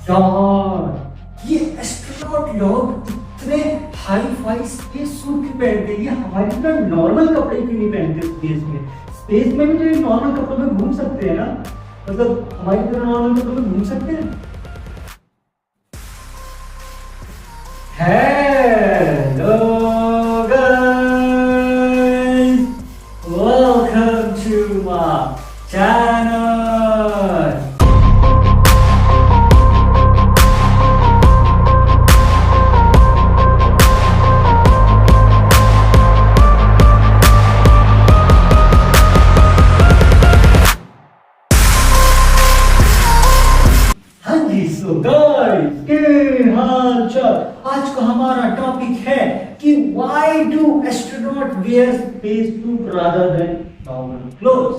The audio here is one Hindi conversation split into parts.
यार ये एस्ट्रोनॉट लोग इतने हाई फाई स्पेस सूट क्यों पहनते हैं? ये हमारी तरह नॉर्मल कपड़े क्यों नहीं पहनते स्पेस में? स्पेस में भी तो ये नॉर्मल कपड़ों में घूम सकते हैं ना, मतलब हमारी तरह नॉर्मल कपड़ों में घूम सकते हैं। Hello guys, welcome to my channel. So guys के हाल चाल। आज का हमारा टॉपिक है कि why do astronaut wear space suit rather than normal clothes.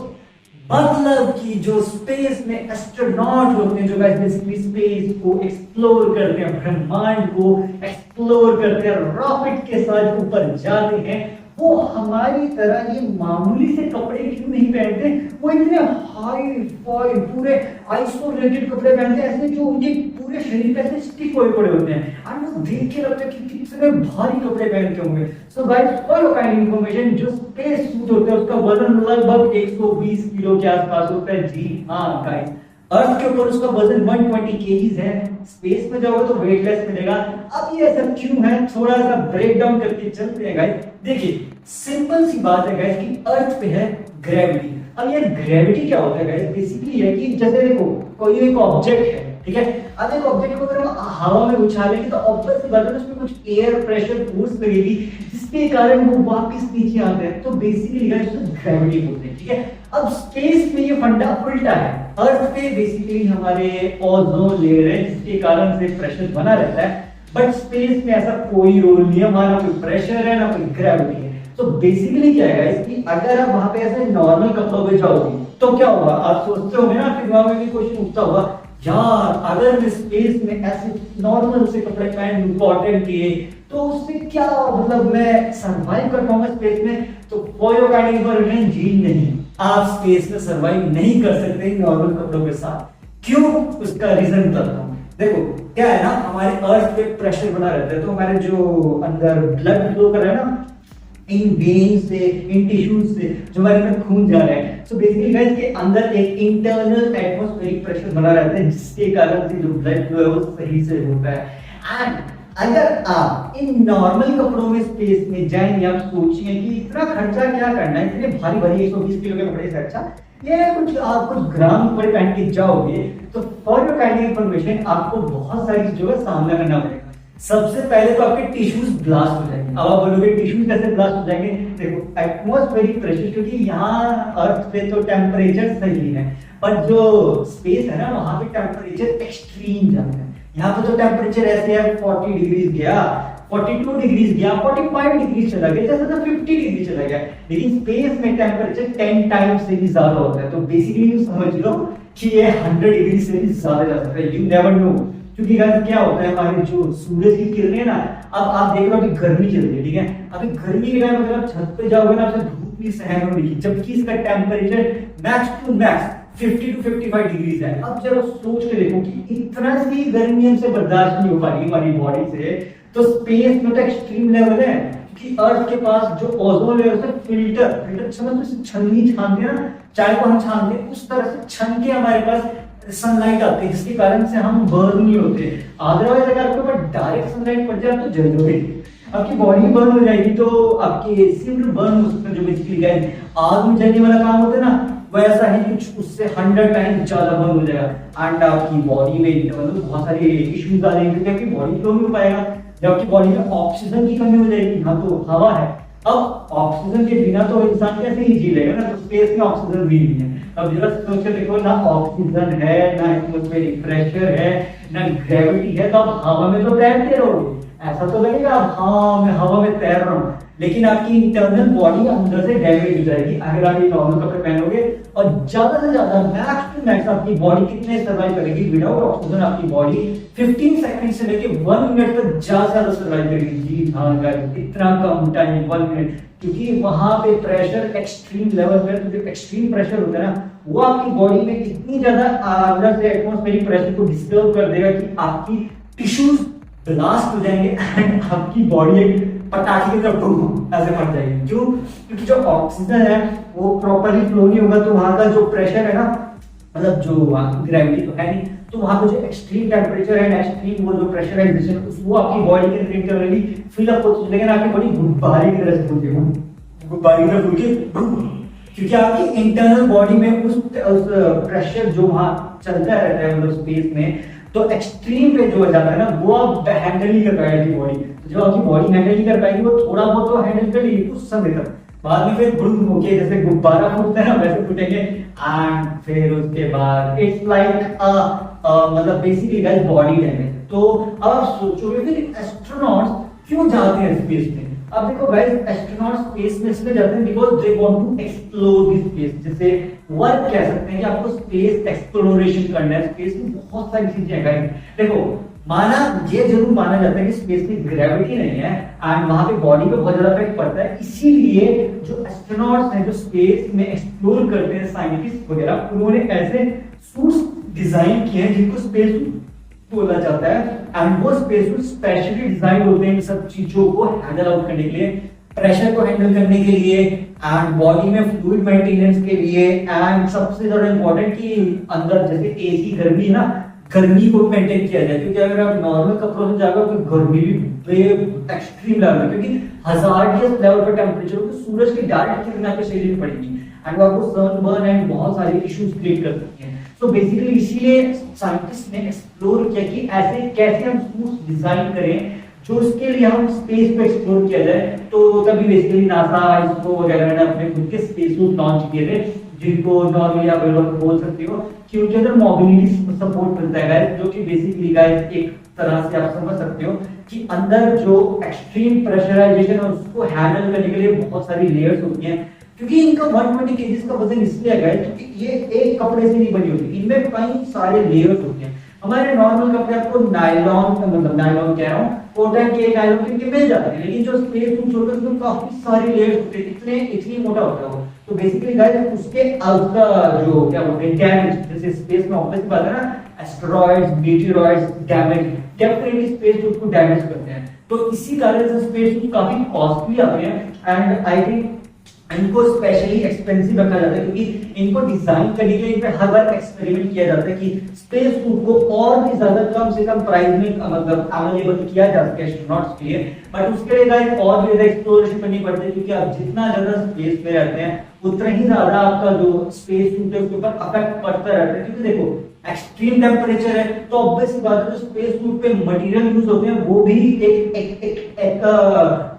मतलब कि जो स्पेस में एस्ट्रोनॉट होते हैं, जो बेसिकली स्पेस को एक्सप्लोर करते हैं, ब्रह्मांड को एक्सप्लोर करते हैं, रॉकेट के साथ ऊपर जाते हैं, वो हमारी तरह ये मामूली से कपड़े क्यों नहीं पहनते? वो इतने हाई फाई पूरे आइसोलेटेड कपड़े पहनते हैं, ऐसे जो उनके पूरे शरीर पे ऐसे स्टिक हुए पड़े होते हैं और वो देख के लगता है कि कितने भारी कपड़े पहनते होंगे। So guys, for your kind information, जो स्पेस सूट होता है उसका वजन लगभग 120 किलो के आसपास होता है। जी हाँ गाइस, अर्थ के ऊपर उसका वजन 120 केजीज है, स्पेस में जाओगे तो वेटलेस मिलेगा। अब ये ऐसा क्यों है, थोड़ा सा ब्रेक डाउन करके चलते हैं गाइस। देखिए, सिंपल सी बात है गाइस कि अर्थ पे है ग्रेविटी। अब ये ग्रेविटी क्या होता है गाइस? बेसिकली है कि जैसे देखो कोई एक ऑब्जेक्ट है, ठीक है, अब एक ऑब्जेक्ट को अगर हम हवा में उछालेंगे तो ऑब्वियस सी बात है उसमें कुछ एयर प्रेशर फोर्स लगेगी जिसके कारण वो वापस नीचे आता है। तो बेसिकली गाइस ग्रेविटी बोलते हैं, ठीक है। अब स्पेस में ये फंडा उल्टा है। अर्थ पे बेसिकली हमारे ओजोन लेयर है जिसके कारण से प्रेशर बना रहता है, बट स्पेस में ऐसा कोई रोल नहीं है, वहां ना कोई प्रेशर है ना कोई ग्रेविटी है। तो बेसिकली क्या है कि अगर आप वहां पे ऐसे नॉर्मल कपड़ों पे जाओगे तो क्या होगा? आप सोचते होंगे ना, आपके दिमाग में भी क्वेश्चन उठता होगा, यार अगर मैं स्पेस में ऐसे नॉर्मल से कपड़े पहन लूं कॉटन के तो उससे क्या मतलब मैं सरवाइव कर पाऊंगा स्पेस में? तो फॉर योर काइंड इंफॉर्मेशन, जी नहीं, आप स्पेस में सरवाइव नहीं कर सकते नॉर्मल कपड़ों के साथ। क्यों? उसका रीजन बताता हूं। देखो क्या है ना, हमारे अर्थ पे प्रेशर बना रहता है, तो हमारे जो अंदर ब्लड फ्लो कर रहा है ना, इन वेन्स से, इन टिश्यूज से जो हमारे में खून जा रहा है, सो बेसिकली गाइस के अंदर एक इंटरनल एटमॉस्फेरिक प्रेशर बना रहता है जिसके कारण से जो ब्लड फ्लो है वो सही से होता है। एंड अगर आप इन नॉर्मल कपड़ों में स्पेस में जाएंगे, आप सोचिए कि इतना खर्चा क्या करना है, इतने भारी भारी 120 किलो के कपड़े से अच्छा ये कुछ आप कुछ ग्राम कपड़े पहन के जाओगे तो फॉर योर काइंड इंफॉर्मेशन आपको बहुत सारी चीजों का सामना करना पड़ेगा। सबसे पहले तो आपके टिश्यूज ब्लास्ट हो जाएंगे। अब आप बोलोगे टिश्यूज कैसे ब्लास्ट हो जाएंगे? देखो एटमॉस्फेरिक प्रेशर, क्योंकि यहाँ अर्थ पे तो टेम्परेचर सही है पर जो स्पेस है ना वहां पे टेम्परेचर एक्सट्रीम जाता है। यहाँ पे तो टेम्परेचर ऐसे है 40 डिग्री गया, 42 डिग्री गया, 45 डिग्री चला गया, जैसे तो 50 डिग्री चला गया, लेकिन स्पेस में टेम्परेचर 10 टाइम्स से भी ज्यादा होता है। तो बेसिकली समझ लो कि ये 100 डिग्री से भी ज्यादा जा सकता है। यू नेवर नो, क्योंकि गाइस क्या होता है, हमारे जो सूरज की किरणें ना, अब आप देख लो कि गर्मी चल रही है, ठीक है, अभी गर्मी के टाइम अगर आप छत पे जाओगे ना आपसे धूप नहीं सहन होगी, जबकि इसका temperature max to max 50 to 55 degree है। अब जरा सोच के देखो कि इतना सी गर्मी हमसे बर्दाश्त नहीं हो पा रही हमारी बॉडी से, तो स्पेस में तो एक्सट्रीम लेवल है कि अर्थ के पास जो ओजोन लेयर है फिल्टर समझ तो छन्नी छानते हैं ना, चाय को हम छानते हैं उस तरह से छन के हमारे पास सनलाइट आती है जिसके कारण से हम बर्न नहीं होते। अदरवाइज अगर आपके ऊपर डायरेक्ट सनलाइट पड़ जाए तो जल जाओगे, आपकी बॉडी बर्न हो जाएगी, तो आपके सिर बर्न हो सकते हैं। जो बेसिकली गाइस आग में जलने वाला काम होता है ना, वैसा ही कुछ उससे 100 टाइम ज्यादा बर्न हो जाएगा एंड आपकी बॉडी में मतलब बहुत सारे इश्यूज आ जाएंगे क्योंकि आपकी बॉडी फ्लो नहीं हो पाएगा, जब आपकी बॉडी में ऑक्सीजन की कमी हो जाएगी। हाँ तो हवा है, अब ऑक्सीजन के बिना तो इंसान कैसे ही जी लेगा ना, तो स्पेस में ऑक्सीजन भी नहीं है। अब जरा सोच के देखो, ना ऑक्सीजन है, ना एटमॉस्फेरिक प्रेशर है, ना ग्रेविटी है, तो आप हवा में तो तैरते रहोगे, ऐसा तो लगेगा आप हाँ मैं हवा में तैर रहा हूँ, लेकिन आपकी इंटरनल बॉडी अंदर से डैमेज हो जाएगी अगर आप ये नॉर्मल कपड़े पहनोगे। और ज्यादा से ज्यादा मैक्स टू मैक्स आपकी बॉडी कितने सर्वाइव करेगी विदाउट ऑक्सीजन? आपकी बॉडी 15 सेकंड से लेके 1 मिनट तक ज्यादा सर्वाइव करेगी। जी हाँ गाइस, इतना कम टाइम 1 मिनट, क्योंकि वहां पे प्रेशर एक्सट्रीम लेवल पे, तो जो एक्सट्रीम प्रेशर होता है ना वो आपकी बॉडी में इतनी ज्यादा अंदर से एटमॉस्फेरिक प्रेशर को डिस्टर्ब कर देगा कि आपकी टिश्यूज ब्लास्ट हो जाएंगे एंड आपकी बॉडी एक पटाखे की तरह बूम ऐसे फट जाएगी। क्यों? क्योंकि जो ऑक्सीजन है वो प्रॉपर्ली फ्लो नहीं होगा, तो वहां का जो प्रेशर है ना, मतलब जो ग्रेविटी तो है नहीं, तो वहां पे जो एक्सट्रीम टेम्परेचर है, एक्सट्रीम वो जो प्रेशराइजेशन वो आपकी बॉडी के इंटरनली फिल अप हो जाएगा, लेकिन आपकी बॉडी गुब्बारे की तरह से फूल के गुब्बारे की तरह फूल के, क्योंकि आपकी इंटरनल बॉडी में उस प्रेशर जो वहां चलता रहता है मतलब स्पेस में, तो एक्सट्रीम पे जो हो जाता है ना वो आप हैंडल नहीं कर पाएगी बॉडी। तो जो आपकी बॉडी हैंडल नहीं कर पाएगी वो थोड़ा बहुत तो हैंडल कर लेगी कुछ समय तक, बाद में फिर बुम होके जैसे गुब्बारा फूटता है ना वैसे फूटेंगे। एंड फिर उसके बाद इट्स लाइक मतलब बेसिकली गाइस बॉडी डैमेज। तो अब आप सोचोगे फिर एस्ट्रोनॉट्स क्यों जाते हैं स्पेस में? अब देखो गाइस, एस्ट्रोनॉट स्पेस में इसलिए जाते हैं because they want to explore the space, जैसे वर्क कह सकते हैं कि आपको स्पेस एक्सप्लोरेशन करना है। स्पेस में बहुत सारी चीजें हैं गाइस। देखो माना ये जरूर माना जाता है कि स्पेस में ग्रेविटी नहीं है एंड वहां पे बॉडी पे बहुत ज्यादा इफेक्ट पड़ता है, इसीलिए जो एस्ट्रोनॉट्स हैं जो स्पेस में एक्सप्लोर करते हैं साइंटिस्ट वगैरह, उन्होंने ऐसे सूट्स डिजाइन किए हैं जिनको स्पेस बोला जाता है एंड वो स्पेस सूट स्पेशली डिजाइन होते हैं इन सब चीजों को हैंडल आउट करने के लिए, प्रेशर को हैंडल करने के लिए एंड बॉडी में फ्लूइड मेंटेनेंस के लिए एंड सबसे ज्यादा इंपॉर्टेंट कि अंदर जैसे एसी गर्मी है ना, गर्मी को मेंटेन किया जाए। क्योंकि अगर आप नॉर्मल कपड़ों में जाओगे तो गर्मी भी एक्सट्रीम लेवल में, क्योंकि हजार्डियस लेवल पर टेम्परेचर तो सूरज की डायरेक्ट किरण आपके शरीर में पड़ेगी एंड वो आपको सनबर्न एंड बहुत सारे इश्यूज क्रिएट कर सकती हैं। तो बेसिकली इसीलिए साइंटिस्ट ने एक्सप्लोर किया कि ऐसे कैसे हम सूट्स डिजाइन करें जो इसके लिए हम स्पेस पे एक्सप्लोर किया जाए। तो तभी बेसिकली नासा, इसरो वगैरह ने अपने खुद के स्पेस सूट लॉन्च किए थे, जिनको नॉर्मली आप बोल सकते हो कि उनके अंदर मोबिलिटी सपोर्ट मिलता है गाइस, जो कि बेसिकली गाइस एक तरह से आप समझ सकते हो कि अंदर जो एक्सट्रीम प्रेशराइजेशन है उसको हैंडल करने के लिए बहुत सारी लेयर्स होती हैं। क्योंकि इनका 120 केजीज का वजन इसलिए है गाइस क्योंकि ये एक कपड़े से नहीं बनी होती, इनमें कई सारे लेयर्स होते हैं। हमारे नॉर्मल कपड़े आपको नायलॉन, मतलब नायलॉन कह रहा हूँ, कॉटन के नायलॉन के मिल जाते हैं, लेकिन जो स्पेस सूट होते हैं उसमें काफी सारी लेयर्स होते हैं, इतनी मोटा होता है वो। तो बेसिकली गाइस उसके उसका जो क्या बोलते हैं डैमेज, जैसे स्पेस में ऑब्वियस बात है ना, asteroids, meteoroids damage definitely space suit को डैमेज करते हैं। तो इसी कारण से स्पेस सूट काफी कॉस्टली आते हैं एंड आई थिंक इनको स्पेशली एक्सपेंसिव रखा जाता है क्योंकि इनको डिजाइन करने के लिए इन पे हर बार एक्सपेरिमेंट किया जाता है कि स्पेस सूट को और भी ज्यादा कम से कम प्राइस में मतलब अवेलेबल किया जा सके एस्ट्रोनॉट्स के लिए। बट उसके लिए गाइस और भी ज्यादा एक्सप्लोरेशन करनी पड़ती है, क्योंकि आप जितना ज्यादा स्पेस में रहते हैं उतना ही ज्यादा आपका जो स्पेस सूट है उसके ऊपर इफेक्ट पड़ता रहता है। क्योंकि देखो एक्सट्रीम टेम्परेचर है तो ऑब्वियस बात है जो स्पेस सूट पे मटेरियल यूज होते हैं वो भी एक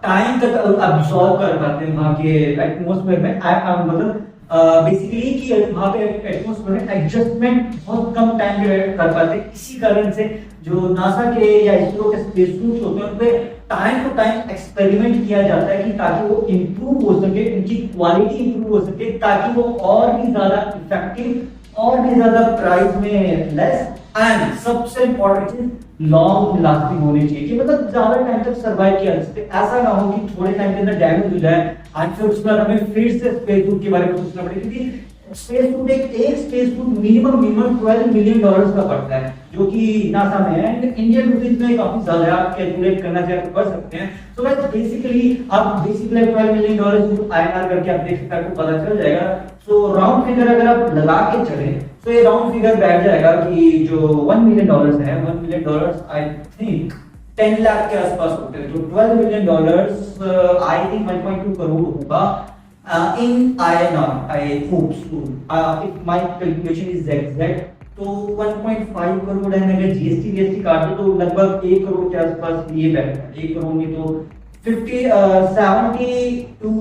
टाइम तक अब्सॉर्ब कर पाते हैं वहां के एटमॉस्फेयर में, मतलब बेसिकली कि वहां पे एटमॉस्फेयर में एडजस्टमेंट बहुत कम टाइम पे कर पाते हैं। इसी कारण से जो नासा के या इसरो के स्पेस सूट होते हैं उनपे टाइम टू टाइम एक्सपेरिमेंट किया जाता है कि ताकि वो इंप्रूव हो सके, उनकी क्वालिटी इंप्रूव हो सके, ताकि वो और भी ज्यादा इफेक्टिव और भी ज्यादा प्राइस में लेस एंड सबसे इंपॉर्टेंट चीज लॉन्ग लास्टिंग होनी चाहिए कि मतलब ज्यादा टाइम तक सर्वाइव किया जा सके। ऐसा ना हो कि थोड़े टाइम के अंदर डैमेज हो जाए एंड फिर उसके बाद हमें फिर से स्पेस सूट के बारे में सोचना पड़े, क्योंकि स्पेस सूट एक स्पेस सूट मिनिमम $12 मिलियन का पड़ता है, जो कि नासा में है एंड इंडियन रुपीस में काफी ज्यादा आप कैलकुलेट करना चाहिए तो कर सकते हैं। So guys basically $12 million INR करके आप देख सकते हैं, आपको पता चल जाएगा। सो राउंड फिगर अगर आप लगा के चले तो ये राउंड फिगर बैठ जाएगा कि जो $1 मिलियन है, $1 मिलियन आई थिंक 10 लाख के आसपास होते हैं। तो $12 मिलियन आई थिंक 1.2 करोड़ होगा in INR, I hope so. If my calculation is exact, तो 1.5 करोड़ है। अगर GST काट दो तो लगभग 1 करोड़ के आसपास ये बैठता है। 1 करोड़ नहीं तो 70 to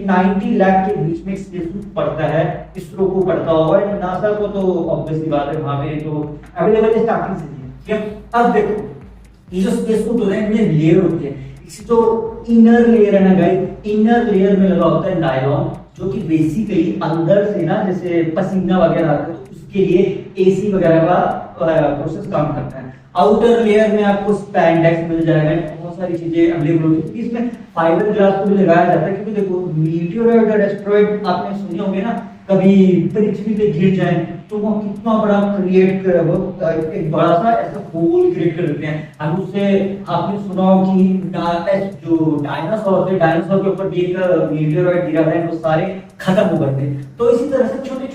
90 लाख के बीच में स्पेस सूट पड़ता है। इसरो को पड़ता होगा, नासा को तो ऑब्वियसली बात है वहां पे तो अवेलेबल स्टार्टिंग से ही है। ठीक है, अब देखो ये जो स्पेस सूट होते हैं इनमें लेयर होती है। जो इनर लेयर है ना गाइस, इनर लेयर में लगा होता है नायलॉन, जो कि बेसिकली अंदर से ना जैसे पसीना वगैरह आता है तो उसके लिए एसी वगैरह का प्रोसेस काम करता है। आउटर लेयर में आपको स्पैंडेक्स मिल जाएगा, बहुत सारी चीजें अवेलेबल होती है। इसमें फाइबर ग्लास को भी लगाया जाता है क्योंकि देखो मीटियोरॉइड और एस्टेरॉइड आपने सुने होंगे ना, कभी पृथ्वी पे गिर जाए तो वो कितना बड़ा क्रिएट कर वो एक बड़ा सा ऐसा होल क्रिएट कर देते हैं। और उससे आपने सुना हो कि जो डायनासोर होते हैं, डायनासोर के ऊपर भी एक मीटियोराइट गिरा था, वो सारे खत्म हो गए थे। तो इसी तरह से छोटे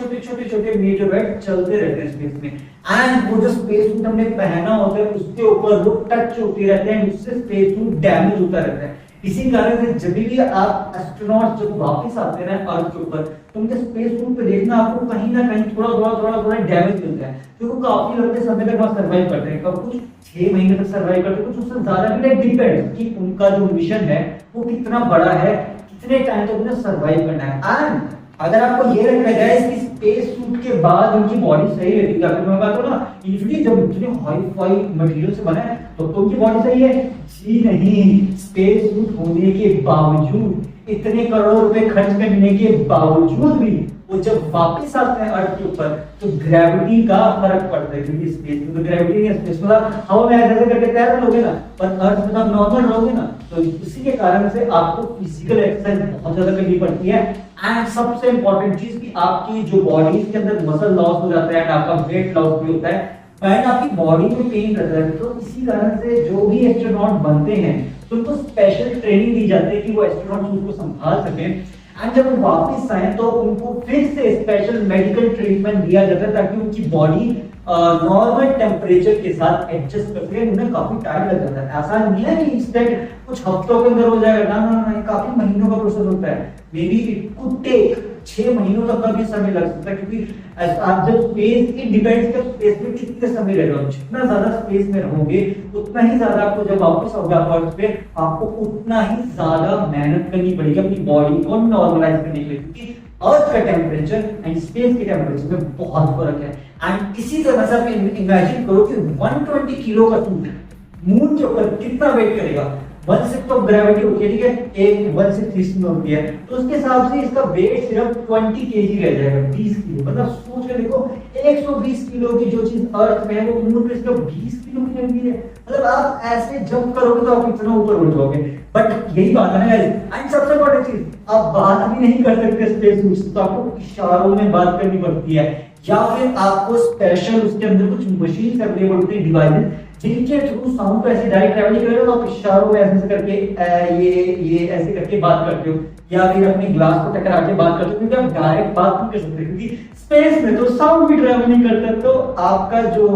छोटे मीटियोराइट चलते रहते हैं स्पेस में, एंड वो जो स्पेस सूट हमने पहना होता है उसके ऊपर वो टच होते रहते हैं, उससे स्पेस सूट डैमेज होता रहता है। इसी कारण से जब भी आप एस्ट्रोनॉट जब वापस आते हैं अर्थ के ऊपर, तो उनके स्पेस सूट पे देखना आपको कहीं ना कहीं थोड़ा डैमेज मिलता है, क्योंकि काफी लंबे समय तक वहां सर्वाइव करते हैं। कब कुछ 6 महीने तक सर्वाइव करते हैं, कुछ उससे ज्यादा भी डिपेंड कि उनका जो मिशन है वो कितना बड़ा है, कितने टाइम तक उन्हें सर्वाइव करना है। एंड अगर आपको ये रखा जाए कि स्पेस सूट के बाद उनकी बॉडी सही रहती है, मैं बात करूं ना इन्फिनिटी जब इतने हाई फाई मटेरियल से बना है तो उनकी बॉडी सही है जी नहीं। स्पेस सूट होने के बावजूद, इतने करोड़ रुपए खर्च करने के बावजूद भी वो जब वापस आते हैं अर्थ के ऊपर तो ग्रेविटी का फर्क पड़ता है, क्योंकि स्पेस में तो ग्रेविटी नहीं है, स्पेस में हवा में ऐसे करके तैर लोगे ना, पर अर्थ में आप नॉर्मल रहोगे ना, तो इसी के कारण से आपको फिजिकल एक्सरसाइज बहुत ज्यादा करनी पड़ती है। एंड सबसे इंपॉर्टेंट चीज कि आपकी जो बॉडी के अंदर मसल लॉस हो जाता है एंड आपका वेट लॉस भी होता है, एंड आपकी बॉडी में पेन रहता है। तो इसी कारण से जो भी एस्ट्रोनॉट बनते हैं तो उनको स्पेशल ट्रेनिंग दी जाती है कि वो एस्ट्रोनॉट उसको संभाल सकें, एंड जब वो वापस आए तो उनको फिर से स्पेशल मेडिकल ट्रीटमेंट दिया जाता है ताकि उनकी बॉडी नॉर्मल टेम्परेचर के साथ एडजस्ट कर सके। उन्हें काफी टाइम लग जाता है, ऐसा नहीं है कि इंस्टेंट कुछ हफ्तों के अंदर हो जाएगा, ना, काफी महीनों का प्रोसेस होता है। Maybe it could take 6 महीनों तक का भी समय लग सकता है, क्योंकि आप जब स्पेस इट डिपेंड्स कि स्पेस में कितने समय रह रहे हो, जितना ज्यादा स्पेस में रहोगे उतना ही ज्यादा आपको जब वापस आओगे अर्थ पे आपको उतना ही ज्यादा मेहनत करनी पड़ेगी अपनी बॉडी को नॉर्मलाइज करने के लिए, क्योंकि अर्थ का टेम्परेचर एंड स्पेस के टेम्परेचर में बहुत फर्क है। एंड इसी तरह से आप इमेजिन करो कि 120 किलो का सूट मून के ऊपर कितना वेट करेगा। 1/6 ऑफ ग्रेविटी होती है, ठीक है, एक 1/6 में होती है, तो उसके हिसाब से इसका वेट सिर्फ 20 केजी रह जाएगा, 20 किलो। मतलब सोच के देखो 120 किलो की जो चीज अर्थ में है वो मून पे इसका 20 किलो की रहती है। मतलब आप ऐसे जंप करोगे तो आप इतना ऊपर उड़ जाओगे। बट यही बात है ना गाइस, एंड सबसे बड़ी चीज आप बात भी नहीं कर सकते स्पेस सूट से, तो आपको इशारों में बात करनी पड़ती है, या फिर आपको स्पेशल उसके अंदर कुछ मशीन अवेलेबल होती है, डिवाइसेस जिनके थ्रू साउंड को ऐसे डायरेक्ट ट्रैवलिंग कर रहे हो, आप इशारों में ऐसे करके ये ऐसे करके बात करते हो, या फिर अपने ग्लास को टकरा के बात करते हो, क्योंकि आप डायरेक्ट बात नहीं कर सकते, क्योंकि स्पेस में तो साउंड भी ट्रैवल नहीं करता। तो आपका जो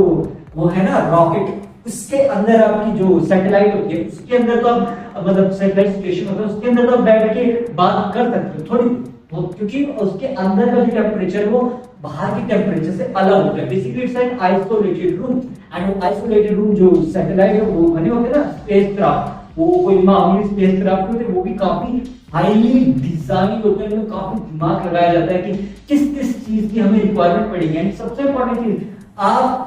वो है ना रॉकेट, उसके अंदर आपकी जो सैटेलाइट होती है उसके अंदर तो आप मतलब सैटेलाइट स्टेशन होता है उसके अंदर तो आप बैठ के बात कर सकते हो थोड़ी, क्योंकि उसके अंदर का जो टेम्परेचर वो बाहर के टेम्परेचर से अलग होता है। Basically it's an isolated room, and वो आइसोलेटेड रूम जो सैटेलाइट है वो बने होते हैं ना स्पेसक्राफ्ट, वो कोई मामूली स्पेसक्राफ्ट होते हैं, वो भी काफी हाईली डिजाइन होते हैं, काफी दिमाग लगाया जाता है कि किस किस चीज की हमें रिक्वायरमेंट पड़ेगी। एंड सबसे इंपॉर्टेंट चीज, आप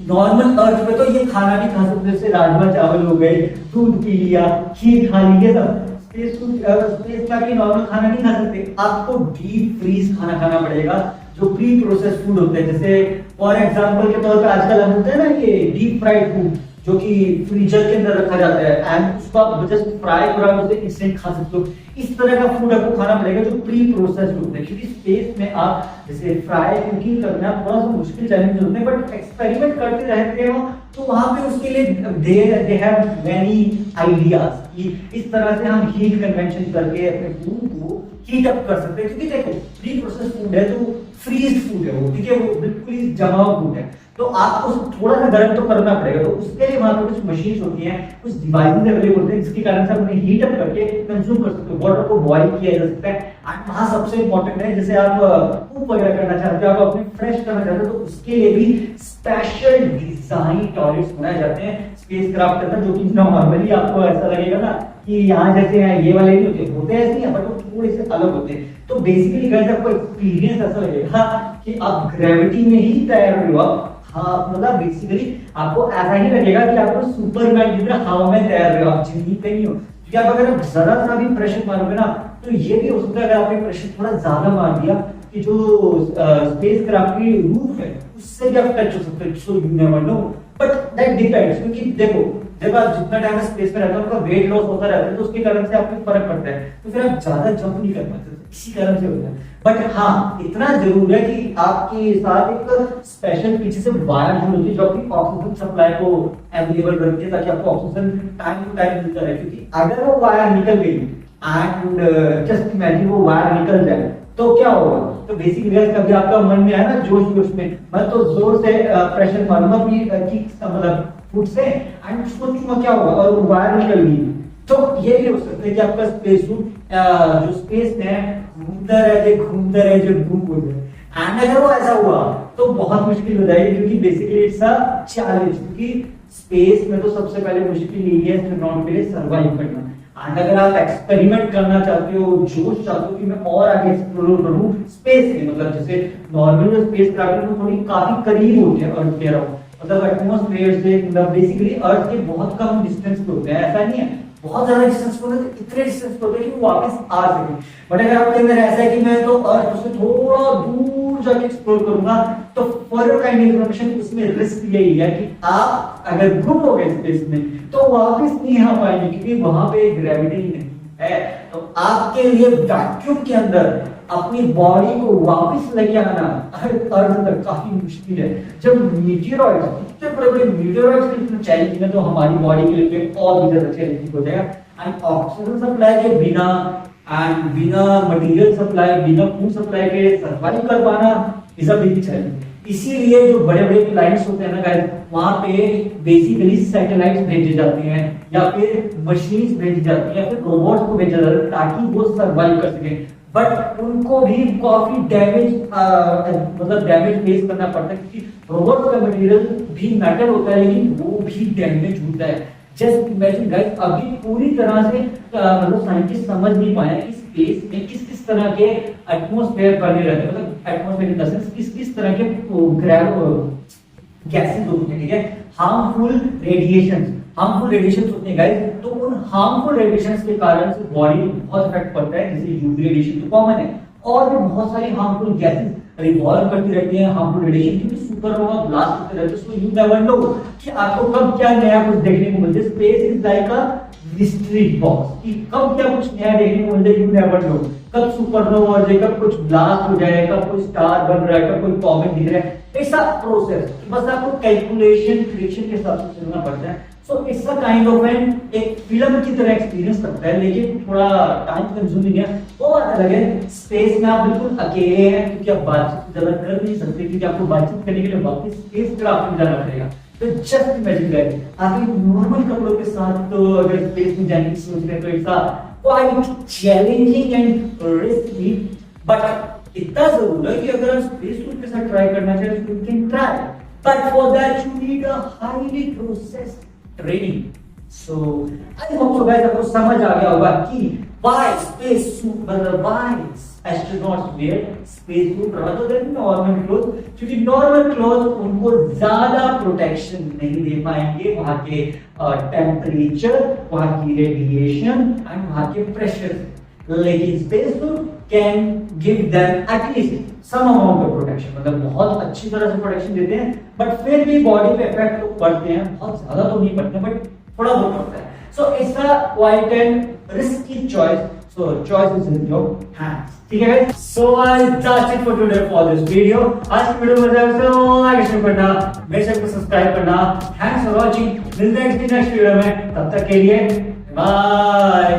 नॉर्मल अर्थ पे तो ये खाना भी खा सकते, जैसे राजमा चावल हो गए, दूध पी लिया, खीर खा ली, ये सब स्पेस का भी नॉर्मल खाना नहीं खा सकते, आपको डीप फ्रीज खाना खाना पड़ेगा, जो प्री प्रोसेस फूड होते हैं। जैसे फॉर एग्जांपल के तौर पे आजकल हम होते हैं ना ये डीप फ्राइड फूड, जो कि फ्रीजर के अंदर रखा जाता है एंड उसको आप जस्ट फ्राई करा उसे इंस्टेंट खा सकते हो। इस तरह का फूड आपको खाना पड़ेगा जो प्री प्रोसेस्ड होता है, क्योंकि स्पेस में आप जैसे फ्राई कुकिंग करना थोड़ा सा मुश्किल चैलेंज होते हैं, बट एक्सपेरिमेंट करते रहते हो तो वहां पे उसके लिए दे हैव मेनी आइडियाज। इस तरह से हम हीट कन्वेंशन करके अपने फूड को हीट अप कर सकते हैं, क्योंकि देखो प्री प्रोसेस फूड है तो फ्रीज फूड है वो, ठीक है, वो बिल्कुल ही जमा हुआ फूड है, तो आपको थोड़ा सा गर्म तो करना पड़ेगा। तो उसके लिए वहां पर कुछ मशीन्स होती हैं, कुछ डिवाइसेस अवेलेबल होते हैं जिसके कारण से आप उन्हें हीट अप करके कंज्यूम कर सकते हो, वाटर को बॉईल किया जा सकता है। एंड वहां सबसे इंपॉर्टेंट है जैसे आप कुक वगैरह करना चाहते हो, आप अपने फ्रेश करना चाहते हो, तो उसके लिए भी स्पेशल डिजाइन टॉयलेट्स बनाए जाते हैं स्पेसक्राफ्ट के अंदर, जो कि नॉर्मली आपको ऐसा लगेगा ना कि यहाँ जैसे ये वाले नहीं होते ऐसे ही, बट वो थोड़े से अलग होते हैं। तो बेसिकली गाइस आपको एक्सपीरियंस ऐसा लगेगा कि आप ग्रेविटी में ही तैर रहे हो आप। हाँ, मतलब बेसिकली आपको ऐसा ही लगेगा कि आप सुपरमैन की तरह हवा में तैर रहे हो, आप जमीन पे नहीं हो। क्योंकि आप अगर जरा सा भी प्रेशर मारोगे ना तो ये भी हो सकता है, अगर आपने प्रेशर थोड़ा ज्यादा मार दिया कि जो स्पेसक्राफ्ट की रूफ है उससे भी आप टच हो सकते हो, so you never know, but that depends. क्योंकि देखो जब आप जितना टाइम स्पेस में रहते हो उनका वेट लॉस होता रहता है, तो उसके कारण से आपको फर्क पड़ता है, तो फिर आप ज्यादा जंप नहीं कर पाते, इसी कारण से होता है। बट हाँ, इतना जरूर है कि आपके साथ एक स्पेशल पीछे से वायर जुड़ी होती है जो आपकी ऑक्सीजन सप्लाई को अवेलेबल रखती है, ताकि आपको ऑक्सीजन टाइम टू टाइम मिलता रहे। क्योंकि अगर वो वायर निकल गई एंड जस्ट इमेजिन वो वायर निकल जाए तो क्या होगा? तो बेसिकली कभी आपका मन में आया ना जोश जोश में, मैं तो जोर से प्रेशर मारूंगा मतलब फुट से एंड उसको चूमा क्या होगा और वायर निकल गई, तो ये भी हो सकता है कि आपका स्पेस सूट जो स्पेस में घूमता रहे जो घूम हो जाए। एंड अगर वो ऐसा हुआ तो बहुत मुश्किल हो जाएगी, क्योंकि बेसिकली इट्स अ चैलेंज, क्योंकि स्पेस में तो सबसे पहले मुश्किल यही है एस्ट्रोनॉट के लिए सर्वाइव करना। एंड अगर आप एक्सपेरिमेंट करना चाहते हो, जोश चाहते हो कि मैं और आगे एक्सप्लोर करूं स्पेस में, मतलब जैसे नॉर्मल स्पेस क्राफ्ट में थोड़ी काफी करीब होते हैं अर्थ के अराउंड, मतलब एटमॉस्फेयर से मतलब बेसिकली अर्थ के बहुत कम डिस्टेंस पे होते हैं, ऐसा नहीं है बहुत ज्यादा डिस्टेंस पे होते हैं, इतने डिस्टेंस पे होते हैं कि वो वापस आ सके। बट अगर आपके अंदर ऐसा है कि मैं तो अर्थ से थोड़ा दूर जाके एक्सप्लोर करूंगा, तो फॉर योर काइंड इंफॉर्मेशन उसमें रिस्क यही है कि आप अगर गुम हो गए स्पेस में तो वापस नहीं आ पाएंगे, क्योंकि वहां पे ग्रेविटी नहीं है। तो आपके लिए वैक्यूम के अंदर अपनी बॉडी को वापस लेके आना अर्थ तक काफी मुश्किल है। जब मीटियोरॉइड्स, इतने बड़े-बड़े मीटियोरॉइड्स इतने चैलेंजिंग है, तो हमारी बॉडी के लिए और भी ज्यादा चैलेंजिंग हो जाएगा। एंड ऑक्सीजन सप्लाई के बिना एंड बिना मटेरियल सप्लाई, बिना फूड सप्लाई के सर्वाइव कर पाना इज अ बिग चैलेंज। इसीलिए जो बड़े-बड़े प्लैनेट्स होते हैं ना गाइस, वहां पे बेसिकली सैटेलाइट्स भेजे जाते हैं या फिर मशीन्स भेजी जाती है या फिर रोबोट्स को भेजा जाता है ताकि वो सर्वाइव कर सके। बट उनको भी काफी डैमेज मतलब डैमेज फेस करना पड़ता है, क्योंकि रोबोट्स का मटेरियल भी मेटल होता है लेकिन वो भी डैमेज होता है। जस्ट इमेजिन गाइस, अभी पूरी तरह से मतलब साइंटिस्ट समझ नहीं पाए कि स्पेस में किस किस तरह के एटमॉस्फेयर बने रहते हैं, मतलब एटमॉस्फेयर इन द सेंस किस किस तरह के गैसेस होते हैं, ठीक है, हार्मफुल रेडिएशंस होते हैं गाइस। तो उन हार्मफुल रेडिएशंस के कारण से बॉडी में बहुत इफेक्ट पड़ता है, जैसे यूवी रेडिएशन तो कॉमन है, और भी बहुत सारी हार्मफुल गैसेस रिवॉल्व करती रहती हैं हार्मफुल रेडिएशन, क्योंकि सुपरनोवा ब्लास्ट होते रहते हैं। सो यू नेवर नो कि आपको कब क्या नया कुछ देखने को मिलता है। Space is like a mystery box, कि कब क्या कुछ नया देखने को मिलता है, यू नेवर नो। कब सुपरनोवा हो जाए, कब कुछ ब्लास्ट हो जाए, कब कोई स्टार बन रहा है, कब कोई कॉमेट दिख रहा है, ऐसा प्रोसेस बस आपको कैलकुलेशन प्रेडिक्शन के हिसाब से चलना पड़ता है। So it's a kind of an एक फिल्म की तरह एक्सपीरियंस करता है, लेकिन थोड़ा टाइम कंज्यूमिंग है। वो बात अलग है, स्पेस में आप बिल्कुल अकेले हैं, क्योंकि आप बातचीत ज्यादा कर नहीं सकते, क्योंकि आपको बातचीत करने के लिए वापस स्पेस क्राफ्ट में जाना पड़ेगा। तो जस्ट इमेजिन दैट आप नॉर्मल कपड़ों के साथ तो अगर स्पेस में जाने की सोच रहे हैं, तो it's quite challenging and risky. But इतना जरूर है कि अगर आप स्पेस सूट के साथ ट्राई करना चाहें तो you can try, but for that you need a highly processed training. So I hope so guys आपको समझ आ गया होगा कि व्हाई स्पेस सूट, मतलब why astronauts wear space suit rather than normal cloth, क्योंकि नॉर्मल क्लोथ उनको ज्यादा प्रोटेक्शन नहीं दे पाएंगे वहां के टेम्परेचर, वहां की रेडिएशन एंड वहां के प्रेशर, लेकिन space suit can give them at least some amount of protection, मतलब बहुत अच्छी तरह से प्रोटेक्शन देते हैं। बट फिर भी बॉडी पे इफेक्ट तो पड़ते हैं, बहुत ज्यादा तो नहीं पड़ते, बट थोड़ा बहुत पड़ता है। So it's a quiet and risky choice, so choice is in your hands, ठीक है guys. So that's it for today for this video. आज की वीडियो मजा आए तो लाइक शेयर करना, मेरे चैनल को सब्सक्राइब करना। थैंक्स फॉर वाचिंग, मिलते हैं नेक्स्ट वीडियो में, तब तक के लिए बाय।